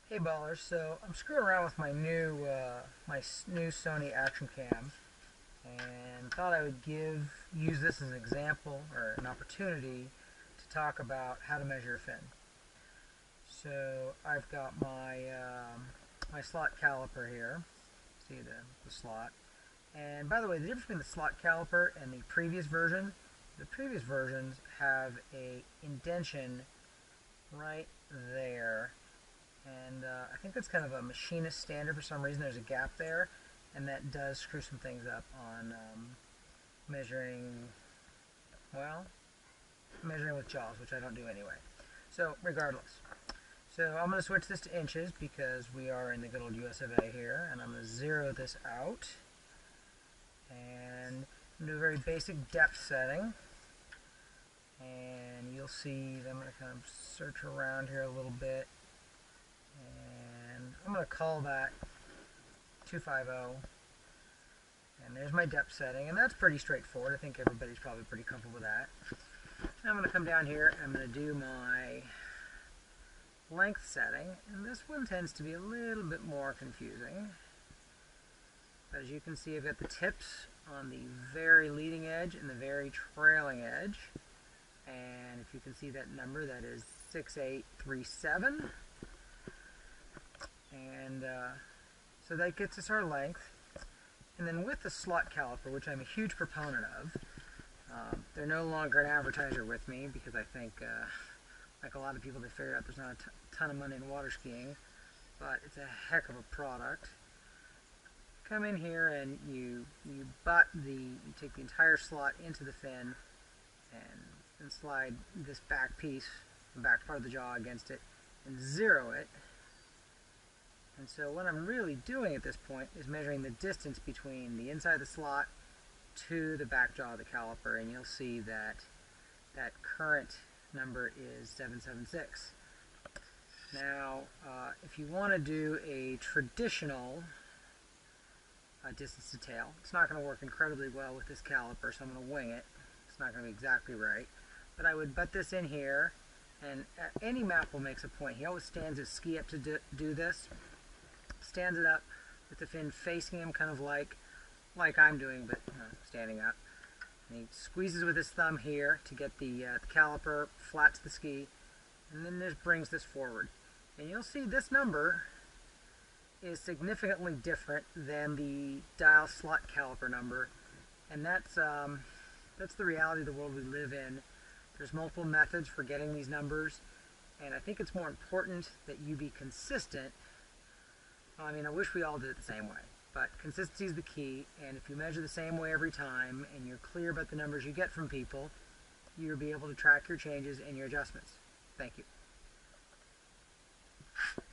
Hey ballers, so I'm screwing around with my new Sony Action Cam, and thought I would use this as an example or an opportunity to talk about how to measure a fin. So I've got my slot caliper here. See the slot. And by the way, the difference between the slot caliper and the previous versions have a indention right there. And I think that's kind of a machinist standard for some reason. There's a gap there, and that does screw some things up on measuring, well, measuring with jaws, which I don't do anyway. So regardless. So I'm going to switch this to inches because we are in the good old US of A here, and I'm going to zero this out. And I'm going to do a very basic depth setting. And you'll see that I'm going to kind of search around here a little bit. And I'm going to call that 250. And there's my depth setting, and that's pretty straightforward. I think everybody's probably pretty comfortable with that. Now I'm going to come down here, I'm going to do my length setting, and this one tends to be a little bit more confusing. But as you can see, I've got the tips on the very leading edge and the very trailing edge. And if you can see that number, that is 6837. And so that gets us our length. And then with the slot caliper, which I'm a huge proponent of, they're no longer an advertiser with me because I think, like a lot of people, they figured out there's not a ton of money in water skiing, but it's a heck of a product. Come in here and you take the entire slot into the fin and slide this back piece, the back part of the jaw against it, and zero it. And so what I'm really doing at this point is measuring the distance between the inside of the slot to the back jaw of the caliper, and you'll see that that current number is 776. Now, if you want to do a traditional distance to tail, it's not going to work incredibly well with this caliper, so I'm going to wing it. It's not going to be exactly right. But I would butt this in here, and any map will make a point. He always stands his ski up to do this. Stands it up with the fin facing him, kind of like I'm doing, but standing up. And he squeezes with his thumb here to get the caliper flat to the ski, and then just brings this forward. And you'll see this number is significantly different than the dial slot caliper number, and that's the reality of the world we live in. There's multiple methods for getting these numbers, and I think it's more important that you be consistent. I mean, I wish we all did it the same way, but consistency is the key, and if you measure the same way every time and you're clear about the numbers you get from people, you'll be able to track your changes and your adjustments. Thank you.